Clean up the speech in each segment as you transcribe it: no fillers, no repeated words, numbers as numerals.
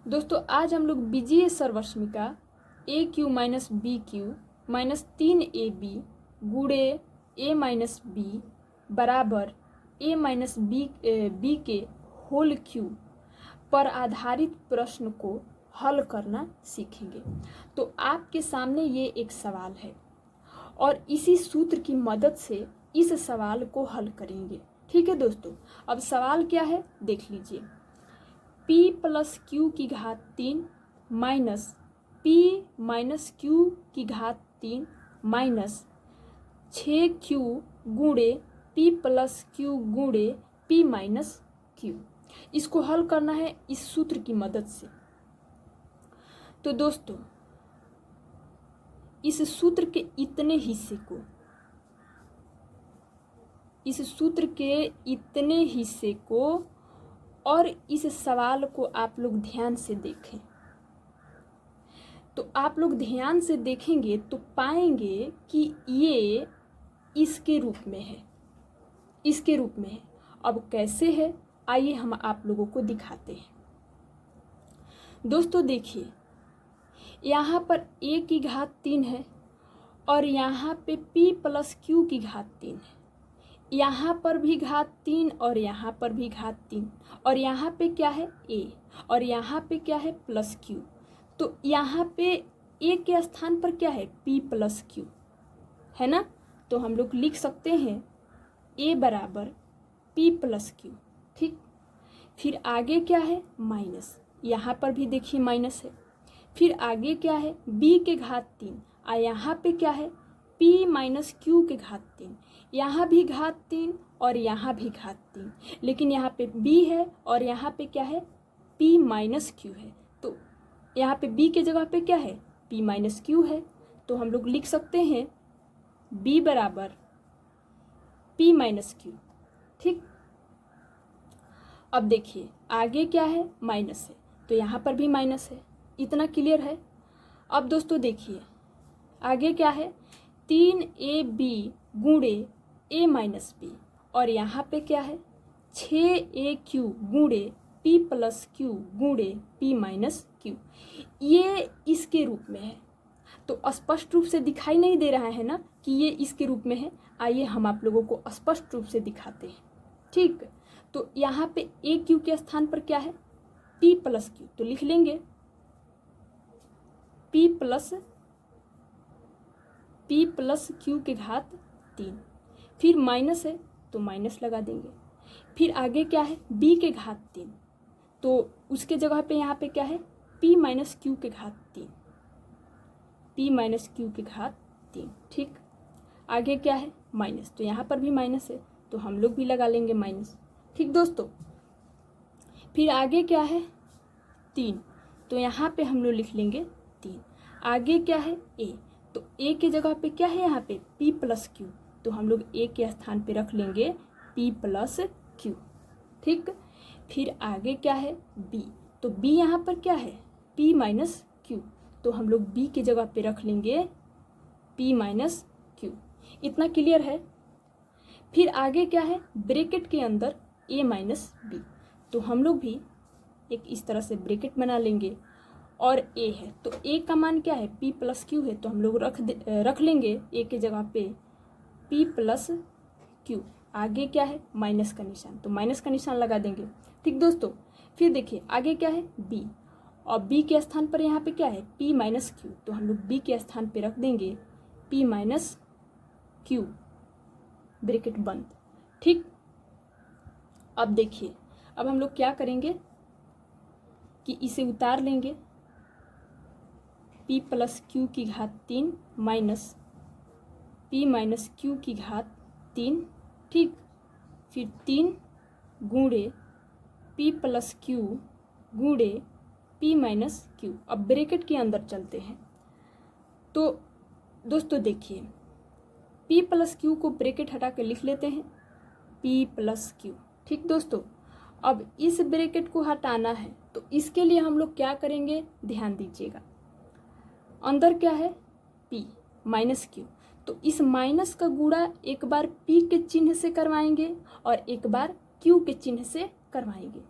दोस्तों आज हम लोग बीजीय सर्वस्मिका a cube minus b cube minus 3ab गुणे ए माइनस बी बराबर ए माइनस बी के होल क्यू पर आधारित प्रश्न को हल करना सीखेंगे। तो आपके सामने ये एक सवाल है और इसी सूत्र की मदद से इस सवाल को हल करेंगे। ठीक है दोस्तों, अब सवाल क्या है देख लीजिए। p प्लस क्यू की घात 3 माइनस p माइनस क्यू की घात 3 माइनस 6q गुणे p प्लस क्यू गुणे p माइनस क्यू, इसको हल करना है इस सूत्र की मदद से। तो दोस्तों इस सूत्र के इतने हिस्से को और इस सवाल को आप लोग ध्यान से देखें। तो आप लोग ध्यान से देखेंगे तो पाएंगे कि ये इसके रूप में है। अब कैसे है आइए हम आप लोगों को दिखाते हैं। दोस्तों देखिए, यहाँ पर a की घात 3 है और यहाँ पे p प्लस क्यू की घात 3 है। यहाँ पर भी घात 3 और यहाँ पर भी घात 3 और यहाँ पे क्या है a और यहाँ पे क्या है प्लस क्यू। तो यहाँ पे a के स्थान पर क्या है p प्लस क्यू है ना। तो हम लोग लिख सकते हैं a बराबर p प्लस क्यू। ठीक, फिर आगे क्या है माइनस, यहाँ पर भी देखिए माइनस है। फिर आगे क्या है b के घात 3 और यहाँ पे क्या है p माइनस क्यू के घात 3, यहाँ भी घात 3 और यहाँ भी घात 3, लेकिन यहाँ पे b है और यहाँ पे क्या है p माइनस क्यू है। तो यहाँ पे b के जगह पे क्या है p माइनस क्यू है। तो हम लोग लिख सकते हैं b बराबर p माइनस क्यू। ठीक, अब देखिए आगे क्या है माइनस है तो यहाँ पर भी माइनस है। इतना क्लियर है। अब दोस्तों देखिए आगे क्या है 3ab गुणे a माइनस बी और यहाँ पे क्या है 6aq गुणे p प्लस क्यू गुणे p माइनस क्यू, ये इसके रूप में है। तो स्पष्ट रूप से दिखाई नहीं दे रहा है ना कि ये इसके रूप में है। आइए हम आप लोगों को स्पष्ट रूप से दिखाते हैं। ठीक, तो यहाँ पे aq के स्थान पर क्या है p प्लस क्यू, तो लिख लेंगे p प्लस क्यू के घात 3। फिर माइनस है तो माइनस लगा देंगे। फिर आगे क्या है b के घात 3, तो उसके जगह पे यहाँ पे क्या है p माइनस क्यू के घात 3, p माइनस क्यू के घात 3। ठीक, आगे क्या है माइनस, तो यहाँ पर भी माइनस है तो हम लोग भी लगा लेंगे माइनस। ठीक दोस्तों, फिर आगे क्या है 3, तो यहाँ पे हम लोग लिख लेंगे 3। आगे क्या है a, तो a के जगह पे क्या है यहाँ पे p प्लस क्यू, तो हम लोग a के स्थान पे रख लेंगे p प्लस क्यू। ठीक, फिर आगे क्या है b, तो b यहाँ पर क्या है p माइनस क्यू, तो हम लोग b के जगह पे रख लेंगे p माइनस क्यू। इतना क्लियर है। फिर आगे क्या है ब्रैकेट के अंदर a माइनस बी, तो हम लोग भी एक इस तरह से ब्रैकेट बना लेंगे और a है तो a का मान क्या है p प्लस क्यू है, तो हम लोग रख लेंगे a के जगह पे p प्लस क्यू। आगे क्या है माइनस का निशान, तो माइनस का निशान लगा देंगे। ठीक दोस्तों, फिर देखिए आगे क्या है b और b के स्थान पर यहाँ पे क्या है p माइनस क्यू, तो हम लोग b के स्थान पे रख देंगे p माइनस क्यू, ब्रैकेट बंद। ठीक, अब देखिए अब हम लोग क्या करेंगे कि इसे उतार लेंगे p प्लस क्यू की घात 3 माइनस p माइनस क्यू की घात 3। ठीक, फिर 3 गुणे p प्लस क्यू गुणे p माइनस क्यू। अब ब्रैकेट के अंदर चलते हैं। तो दोस्तों देखिए p प्लस क्यू को ब्रैकेट हटा के लिख लेते हैं p प्लस क्यू। ठीक दोस्तों, अब इस ब्रैकेट को हटाना है तो इसके लिए हम लोग क्या करेंगे ध्यान दीजिएगा। अंदर क्या है p माइनस क्यू, तो इस माइनस का गुणा एक बार p के चिन्ह से करवाएंगे और एक बार q के चिन्ह से करवाएंगे।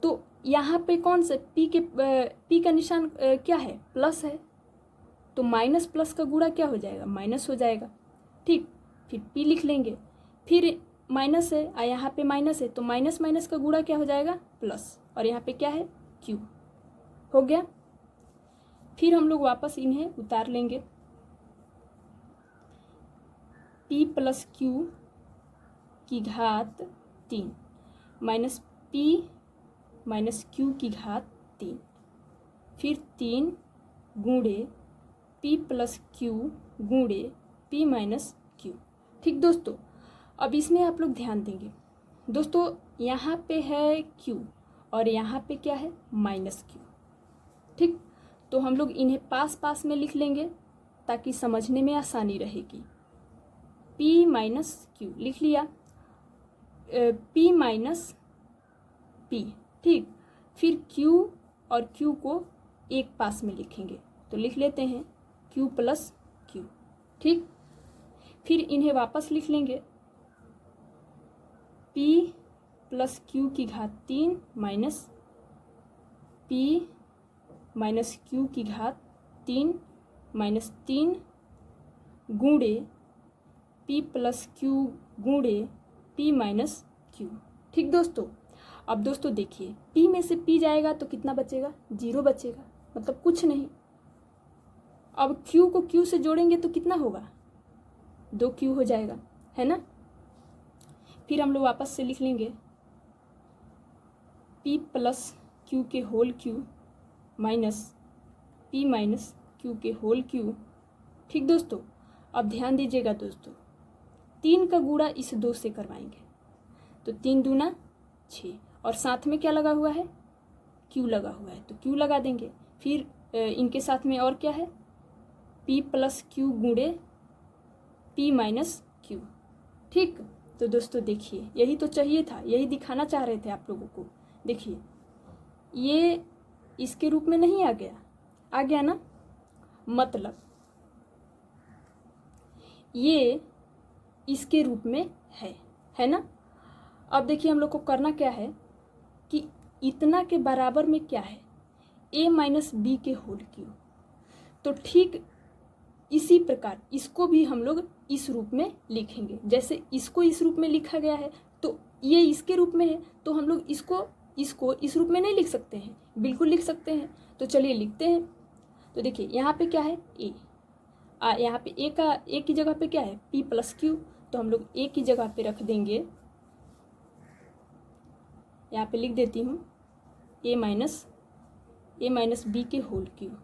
तो यहाँ पे कौन सा पी का निशान क्या है, प्लस है, तो माइनस प्लस का गुणा क्या हो जाएगा, माइनस हो जाएगा। ठीक, फिर पी लिख लेंगे, फिर माइनस है और यहाँ पे माइनस है, तो माइनस माइनस का गुणा क्या हो जाएगा, प्लस, और यहाँ पे क्या है, क्यू हो गया। फिर हम लोग वापस इन्हें उतार लेंगे, p प्लस क्यू की घात 3 माइनस p माइनस क्यू की घात 3, फिर 3 गुणे p प्लस क्यू गुणे p माइनस क्यू। ठीक दोस्तों, अब इसमें आप लोग ध्यान देंगे दोस्तों, यहाँ पे है q और यहाँ पे क्या है, माइनस क्यू। ठीक, तो हम लोग इन्हें पास पास में लिख लेंगे ताकि समझने में आसानी रहेगी। p माइनस क्यू लिख लिया, p माइनस p। ठीक, फिर q और q को एक पास में लिखेंगे, तो लिख लेते हैं q प्लस क्यू। ठीक, फिर इन्हें वापस लिख लेंगे, p प्लस क्यू की घात 3 माइनस p माइनस क्यू की घात 3 माइनस 3 गुणे p प्लस क्यू गुणे p माइनस क्यू। ठीक दोस्तों, अब दोस्तों देखिए, p में से p जाएगा तो कितना बचेगा, 0 बचेगा, मतलब कुछ नहीं। अब q को q से जोड़ेंगे तो कितना होगा, 2q हो जाएगा, है ना। फिर हम लोग वापस से लिख लेंगे p प्लस क्यू के whole q minus p minus q के होल क्यू। ठीक दोस्तों, अब ध्यान दीजिएगा दोस्तों, 3 का गुणा इस 2 से करवाएंगे, तो 3 दूना 6, और साथ में क्या लगा हुआ है, q लगा हुआ है, तो q लगा देंगे। फिर इनके साथ में और क्या है, p प्लस क्यू गुणे p माइनस क्यू। ठीक, तो दोस्तों देखिए, यही तो चाहिए था, यही दिखाना चाह रहे थे आप लोगों को। देखिए, ये इसके रूप में नहीं आ गया, आ गया ना, मतलब ये इसके रूप में है ना। अब देखिए, हम लोग को करना क्या है कि इतना के बराबर में क्या है, a माइनस बी के होल क्यूब। तो ठीक इसी प्रकार इसको भी हम लोग इस रूप में लिखेंगे, जैसे इसको इस रूप में लिखा गया है, तो ये इसके रूप में है, तो हम लोग इसको इस रूप में नहीं लिख सकते हैं, बिल्कुल लिख सकते हैं। तो चलिए लिखते हैं। तो देखिए, यहाँ पे क्या है, a, यहाँ पे a की जगह पे क्या है, p प्लस क्यू, तो हम लोग a की जगह पे रख देंगे, यहाँ पे लिख देती हूँ a माइनस बी के होल क्यूब।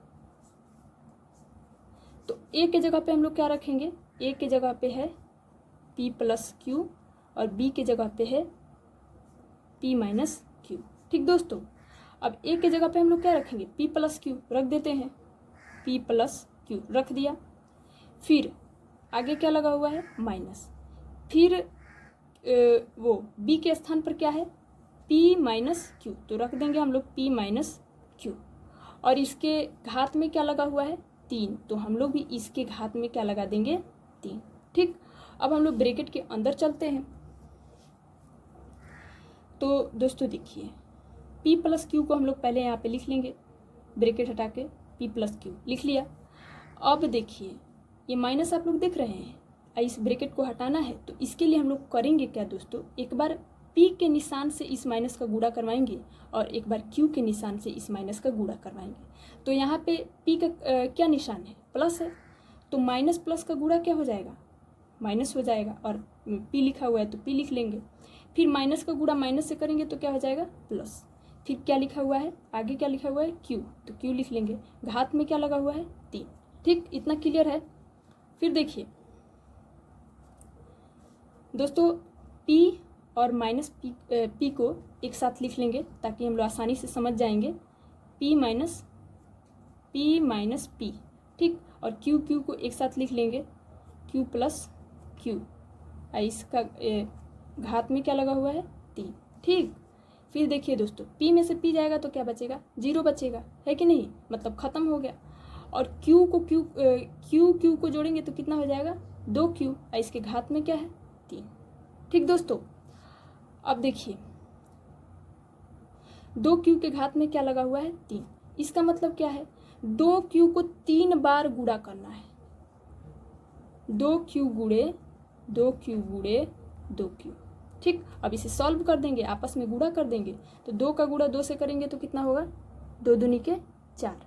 तो a के जगह पे हम लोग क्या रखेंगे, a के जगह पे है p प्लस क्यू और b के जगह पे है p माइनस क्यू। ठीक दोस्तों, अब a के जगह पे हम लोग क्या रखेंगे, p प्लस क्यू रख देते हैं, p प्लस क्यू रख दिया। फिर आगे क्या लगा हुआ है, माइनस, फिर वो b के स्थान पर क्या है, p माइनस क्यू, तो रख देंगे हम लोग p माइनस क्यू। और इसके घात में क्या लगा हुआ है, 3, तो हम लोग भी इसके घात में क्या लगा देंगे, 3। ठीक, अब हम लोग ब्रैकेट के अंदर चलते हैं। तो दोस्तों देखिए, p प्लस क्यू को हम लोग पहले यहाँ पे लिख लेंगे, ब्रैकेट हटा के p प्लस क्यू लिख लिया। अब देखिए, ये माइनस आप लोग देख रहे हैं, इस ब्रैकेट को हटाना है, तो इसके लिए हम लोग करेंगे क्या दोस्तों, एक बार p के निशान से इस माइनस का गुणा करवाएंगे और एक बार q के निशान से इस माइनस का गुणा करवाएंगे। तो यहाँ पे p का क्या निशान है, प्लस है, तो माइनस प्लस का गुणा क्या हो जाएगा, माइनस हो जाएगा, और p लिखा हुआ है तो p लिख लेंगे। फिर माइनस का गुणा माइनस से करेंगे तो क्या हो जाएगा, प्लस। फिर क्या लिखा हुआ है, आगे क्या लिखा हुआ है, q, तो q लिख लेंगे, घात में क्या लगा हुआ है, 3। ठीक, इतना क्लियर है। फिर देखिए दोस्तों, p और माइनस p को एक साथ लिख लेंगे ताकि हम लोग आसानी से समझ जाएंगे, p माइनस p। ठीक, और q को एक साथ लिख लेंगे, q प्लस q, इसका घात में क्या लगा हुआ है, 3। ठीक, फिर देखिए दोस्तों, p में से p जाएगा तो क्या बचेगा, 0 बचेगा, है कि नहीं, मतलब ख़त्म हो गया। और q को जोड़ेंगे तो कितना हो जाएगा, 2q, इसके घात में क्या है, 3। ठीक दोस्तों, अब देखिए, दो क्यू के घात में क्या लगा हुआ है 3। इसका मतलब क्या है, 2 क्यू को 3 बार गुणा करना है। 2 क्यू गुणे 2 क्यू गुणे 2 क्यू। ठीक, अब इसे सॉल्व कर देंगे, आपस में गुणा कर देंगे। तो 2 का गुणा 2 से करेंगे तो कितना होगा, 2 दूनी के 4।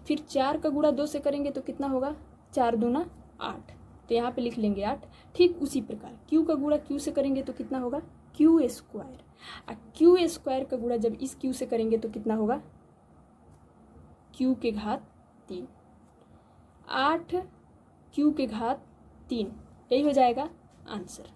फिर 4 का गुणा 2 से करेंगे तो कितना होगा, 4 दूना 8। तो यहाँ पे लिख लेंगे 8। ठीक उसी प्रकार क्यू का गुणा क्यू से करेंगे तो कितना होगा, क्यू स्क्वायर। और क्यू स्क्वायर का गुणा जब इस क्यू से करेंगे तो कितना होगा, क्यू के घात 3। 8 क्यू के घात 3, यही हो जाएगा आंसर।